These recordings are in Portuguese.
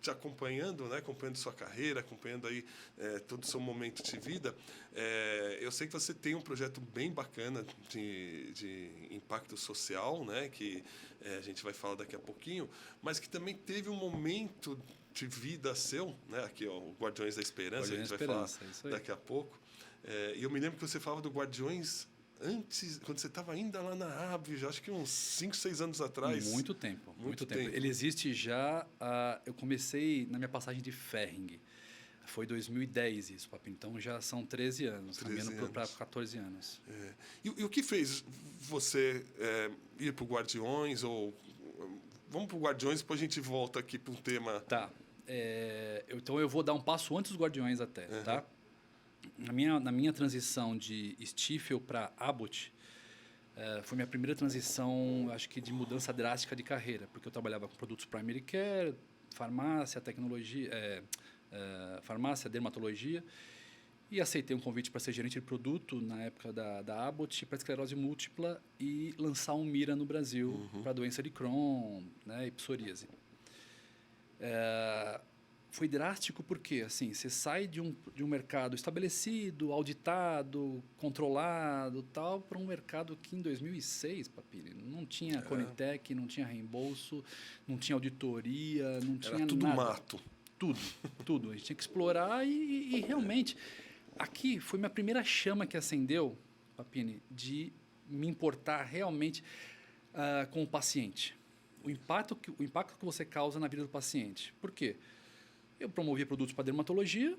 te acompanhando, né? Acompanhando sua carreira, acompanhando aí todo o seu momento de vida, eu sei que você tem um projeto bem bacana de impacto social, né? Que a gente vai falar daqui a pouquinho, mas que também teve um momento de vida seu, né? Aqui, ó, o Guardiões da Esperança, Guardiões a gente da vai Esperança, falar isso aí. daqui a pouco. E eu me lembro que você falava do Guardiões antes, quando você estava ainda lá na Abve, já acho que uns 5, 6 anos atrás. Muito tempo. Ele existe já... eu comecei na minha passagem de Ferring. Foi 2010 isso, Papinho. Então já são 13 anos, caminhando para 14 anos. E o que fez você ir para o Guardiões? Vamos para o Guardiões, depois a gente volta aqui para um tema... Tá. Então eu vou dar um passo antes dos Guardiões até, tá? Na minha transição de Stifel para Abbott, foi minha primeira transição, acho que de mudança drástica de carreira, porque eu trabalhava com produtos primary care, farmácia, tecnologia, farmácia, dermatologia, e aceitei um convite para ser gerente de produto na época da Abbott para esclerose múltipla e lançar um Mira no Brasil para doença de Crohn, né, e psoríase. Foi drástico porque assim, você sai de um mercado estabelecido, auditado, controlado, tal, para um mercado que em 2006, Papini, não tinha Conitec, não tinha reembolso, não tinha auditoria, não tinha nada. Era tudo mato. Tudo. A gente tinha que explorar e realmente... Aqui foi minha primeira chama que acendeu, Papini, de me importar realmente com o paciente. O impacto que você causa na vida do paciente. Por quê? Eu promovia produtos para dermatologia,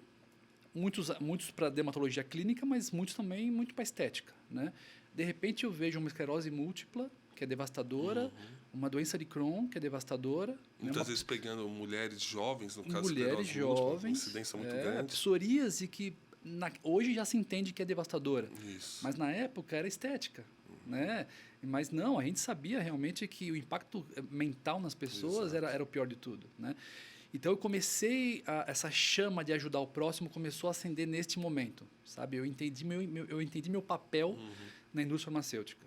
muitos para dermatologia clínica, mas muitos também muito para estética, né? De repente eu vejo uma esclerose múltipla, que é devastadora, uma doença de Crohn, que é devastadora. Muitas vezes pegando mulheres jovens, no caso mulheres jovens, incidência muito grande. Psoríase que hoje já se entende que é devastadora. Isso. Mas na época era estética. Né? Mas não, a gente sabia realmente que o impacto mental nas pessoas era o pior de tudo. Né? Então eu comecei, essa chama de ajudar o próximo começou a acender neste momento. Sabe? Eu entendi meu papel na indústria farmacêutica.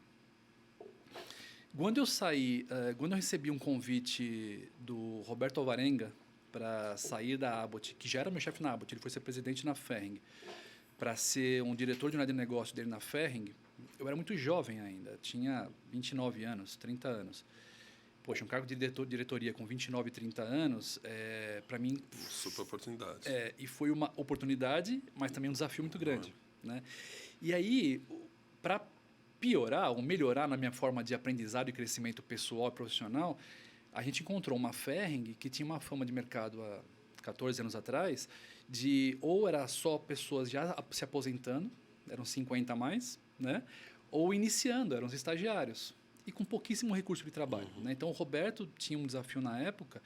Quando eu recebi um convite do Roberto Alvarenga para sair da Abbott, que já era meu chefe na Abbott, ele foi ser presidente na Ferring, para ser um diretor de unidade de negócio dele na Ferring, eu era muito jovem ainda, tinha 29 anos, 30 anos. Poxa, um cargo de diretoria com 29 e 30 anos, para mim... Super oportunidade. E foi uma oportunidade, mas também um desafio muito grande. Né? E aí, para piorar ou melhorar na minha forma de aprendizado e crescimento pessoal e profissional, a gente encontrou uma Ferring que tinha uma fama de mercado há 14 anos atrás, ou era só pessoas já se aposentando, eram 50 a mais, né? Ou iniciando, eram os estagiários, e com pouquíssimo recurso de trabalho. Né? Então o Roberto tinha um desafio na época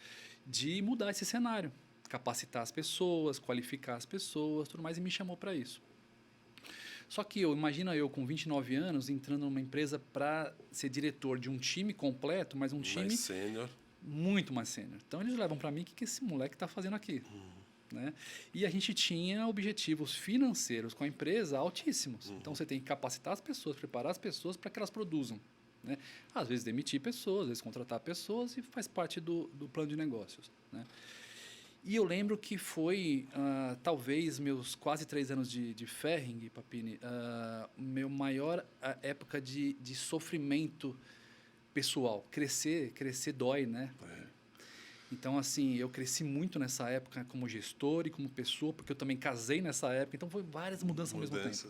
de mudar esse cenário, capacitar as pessoas, qualificar as pessoas, tudo mais, e me chamou para isso. Só que imagina eu com 29 anos entrando numa empresa para ser diretor de um time completo, mas um time mais sênior. Muito mais sênior. Então eles levam para mim o que esse moleque está fazendo aqui. Né? E a gente tinha objetivos financeiros com a empresa altíssimos. Então você tem que capacitar as pessoas, preparar as pessoas para que elas produzam. Né? Às vezes demitir pessoas, às vezes contratar pessoas, e faz parte do plano de negócios. Né? E eu lembro que foi, talvez, meus quase 3 anos de Ferring, Papini, meu maior época de sofrimento pessoal. Crescer dói, né? Então, assim, eu cresci muito nessa época como gestor e como pessoa, porque eu também casei nessa época. Então, foi várias mudanças ao mesmo tempo.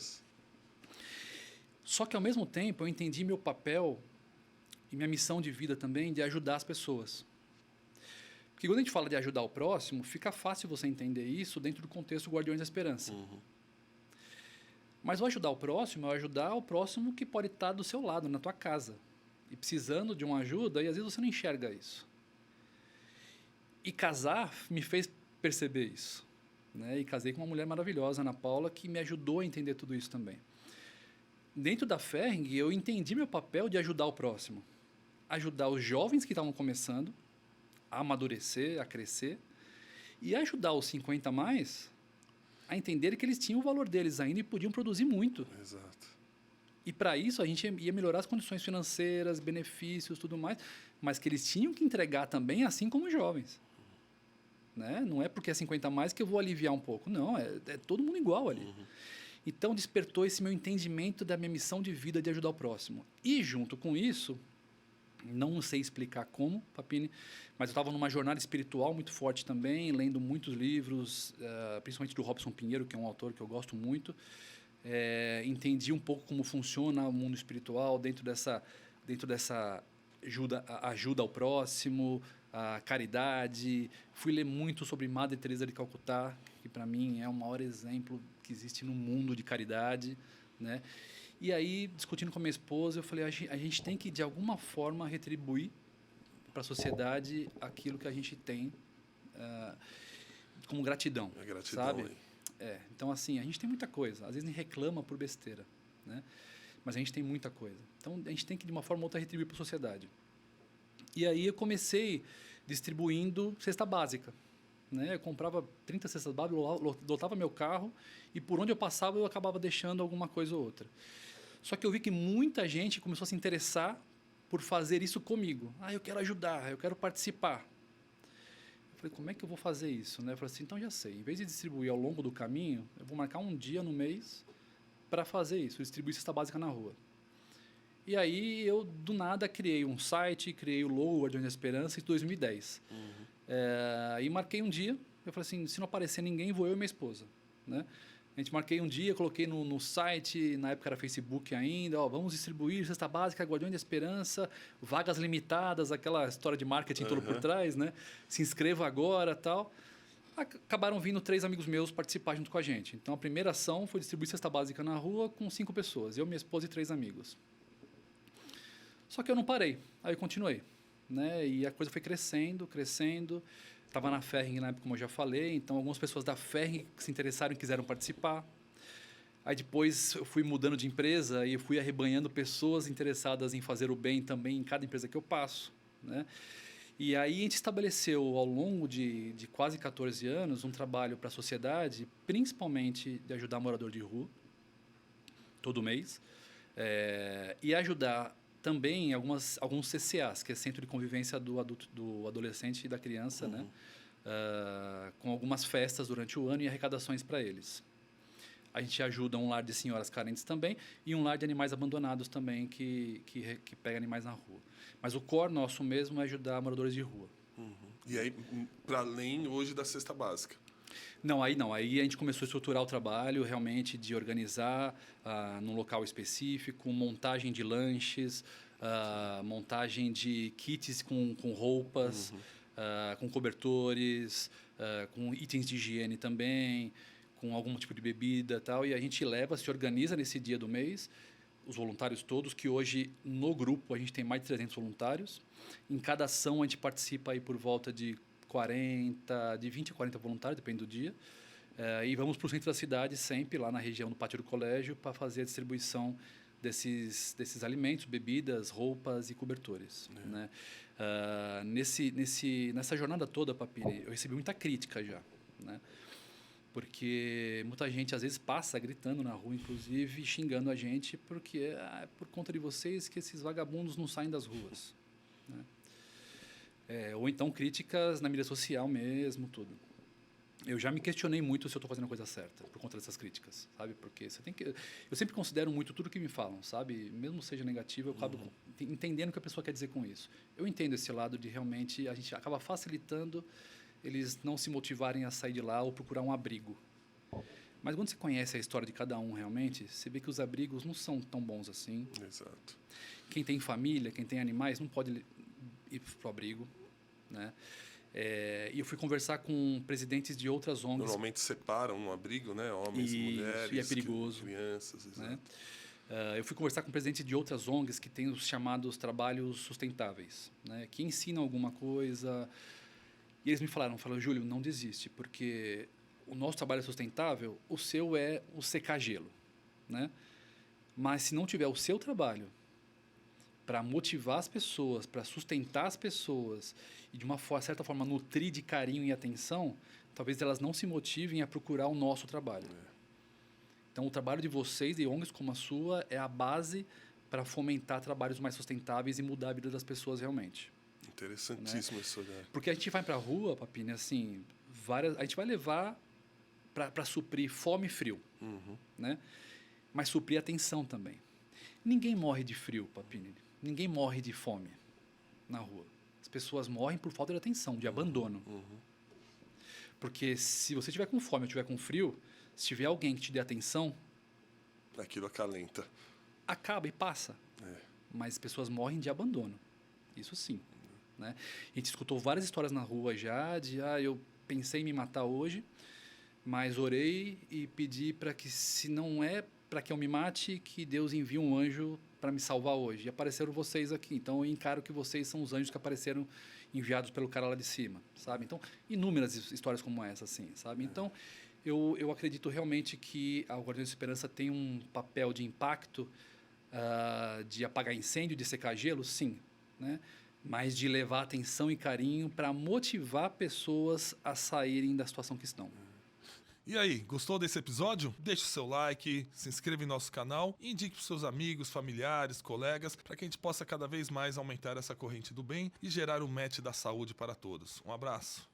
Só que, ao mesmo tempo, eu entendi meu papel e minha missão de vida também de ajudar as pessoas. Porque quando a gente fala de ajudar o próximo, fica fácil você entender isso dentro do contexto Guardiões da Esperança. Mas o ajudar o próximo é ajudar o próximo que pode estar do seu lado, na tua casa. E precisando de uma ajuda, e às vezes você não enxerga isso. E casar me fez perceber isso. Né? E casei com uma mulher maravilhosa, Ana Paula, que me ajudou a entender tudo isso também. Dentro da Ferring, eu entendi meu papel de ajudar o próximo. Ajudar os jovens que estavam começando a amadurecer, a crescer, e ajudar os 50 a mais a entender que eles tinham o valor deles ainda e podiam produzir muito. Exato. E para isso a gente ia melhorar as condições financeiras, benefícios, tudo mais, mas que eles tinham que entregar também, assim como os jovens. né? Não é porque é 50 a mais que eu vou aliviar um pouco. Não, é todo mundo igual ali. Então, despertou esse meu entendimento da minha missão de vida de ajudar o próximo. E, junto com isso, não sei explicar como, Papini, mas eu estava numa jornada espiritual muito forte também, lendo muitos livros, principalmente do Robson Pinheiro, que é um autor que eu gosto muito. Entendi um pouco como funciona o mundo espiritual dentro dessa ajuda ao próximo, a caridade. Fui ler muito sobre Madre Teresa de Calcutá, que para mim é o maior exemplo que existe no mundo de caridade, né? E aí, discutindo com a minha esposa, eu falei, a gente tem que, de alguma forma, retribuir para a sociedade aquilo que a gente tem como gratidão, sabe? Então, assim, a gente tem muita coisa. Às vezes, a gente reclama por besteira, né? Mas a gente tem muita coisa. Então, a gente tem que, de uma forma ou outra, retribuir para a sociedade. E aí, eu comecei distribuindo cesta básica, né? Eu comprava 30 cestas básicas, lotava meu carro e, por onde eu passava, eu acabava deixando alguma coisa ou outra. Só que eu vi que muita gente começou a se interessar por fazer isso comigo. Eu quero ajudar, eu quero participar. Eu falei, como é que eu vou fazer isso? Eu falei assim, então já sei. Em vez de distribuir ao longo do caminho, eu vou marcar um dia no mês para fazer isso, distribuir cesta básica na rua. E aí eu, do nada, criei um site, criei o logo Guardiões da Esperança em 2010. E marquei um dia, eu falei assim, se não aparecer ninguém, vou eu e minha esposa, né? A gente marquei um dia, coloquei no site, na época era Facebook ainda, vamos distribuir cesta básica, Guardiões da Esperança, vagas limitadas, aquela história de marketing todo por trás, né? Se inscreva agora, tal. Acabaram vindo 3 amigos meus participar junto com a gente. Então, a primeira ação foi distribuir cesta básica na rua com 5 pessoas, eu, minha esposa e 3 amigos. Só que eu não parei, aí eu continuei, né? E a coisa foi crescendo, crescendo. Estava na Ferring na época, como eu já falei, então algumas pessoas da Ferring se interessaram e quiseram participar. Aí depois eu fui mudando de empresa e fui arrebanhando pessoas interessadas em fazer o bem também em cada empresa que eu passo, né? E aí a gente estabeleceu, ao longo de quase 14 anos, um trabalho para a sociedade, principalmente de ajudar morador de rua, todo mês, e ajudar também alguns CCAs, que é Centro de Convivência do Adolescente e da Criança, né? Com algumas festas durante o ano e arrecadações para eles. A gente ajuda um lar de senhoras carentes também e um lar de animais abandonados também, que pega animais na rua. Mas o core nosso mesmo é ajudar moradores de rua. E aí, para além hoje da cesta básica? Não. Aí a gente começou a estruturar o trabalho, realmente, de organizar num local específico, montagem de lanches, montagem de kits com roupas, com cobertores, com itens de higiene também, com algum tipo de bebida e tal. E a gente se organiza nesse dia do mês, os voluntários todos, que hoje, no grupo, a gente tem mais de 300 voluntários. Em cada ação, a gente participa aí por volta de 20 a 40 voluntários, depende do dia. E vamos para o centro da cidade, sempre lá na região do pátio do colégio, para fazer a distribuição desses alimentos, bebidas, roupas e cobertores. Né? Nessa jornada toda, Papini, eu recebi muita crítica já, né? Porque muita gente, às vezes, passa gritando na rua, inclusive, xingando a gente, porque é por conta de vocês que esses vagabundos não saem das ruas. Né? Ou então críticas na mídia social mesmo, tudo. Eu já me questionei muito se eu estou fazendo a coisa certa por conta dessas críticas, sabe? Porque eu sempre considero muito tudo que me falam, sabe? Mesmo seja negativo, eu acabo entendendo o que a pessoa quer dizer com isso. Eu entendo esse lado de realmente a gente acaba facilitando eles não se motivarem a sair de lá ou procurar um abrigo. Mas quando você conhece a história de cada um realmente, você vê que os abrigos não são tão bons assim. Exato. Quem tem família, quem tem animais, não pode ir para o abrigo, né? E eu fui conversar com presidentes de outras ONGs. Normalmente separam no abrigo, né? Homens e mulheres, e é perigoso, crianças. Exato. Né? Eu fui conversar com presidentes de outras ONGs que têm os chamados trabalhos sustentáveis, né? Que ensinam alguma coisa. E eles me falaram, Júlio, não desiste, porque o nosso trabalho é sustentável, o seu é o secar gelo, né? Mas se não tiver o seu trabalho para motivar as pessoas, para sustentar as pessoas e de uma certa forma nutrir de carinho e atenção, talvez elas não se motivem a procurar o nosso trabalho. Então, o trabalho de vocês, de ONGs como a sua, é a base para fomentar trabalhos mais sustentáveis e mudar a vida das pessoas realmente. Interessantíssimo, né? Esse olhar. Porque a gente vai para a rua, Papini, assim, várias... A gente vai levar para suprir fome e frio, né? Mas suprir atenção também. Ninguém morre de frio, Papini. Ninguém morre de fome na rua. As pessoas morrem por falta de atenção, de abandono. Porque se você estiver com fome ou estiver com frio, se tiver alguém que te dê atenção, Aquilo acalenta. acaba e passa. Mas as pessoas morrem de abandono. Isso sim. Né? A gente escutou várias histórias na rua já de eu pensei em me matar hoje, mas orei e pedi para que, se não é para que eu me mate, que Deus envie um anjo para me salvar hoje. E apareceram vocês aqui. Então eu encaro que vocês são os anjos que apareceram enviados pelo cara lá de cima, sabe? Então, inúmeras histórias como essa, assim, sabe? Então, eu acredito realmente que a Guardiões da Esperança tem um papel de impacto, de apagar incêndio, de secar gelo, sim, né? Mas de levar atenção e carinho para motivar pessoas a saírem da situação que estão. E aí, gostou desse episódio? Deixe o seu like, se inscreva em nosso canal e indique para seus amigos, familiares, colegas, para que a gente possa cada vez mais aumentar essa corrente do bem e gerar o match da saúde para todos. Um abraço.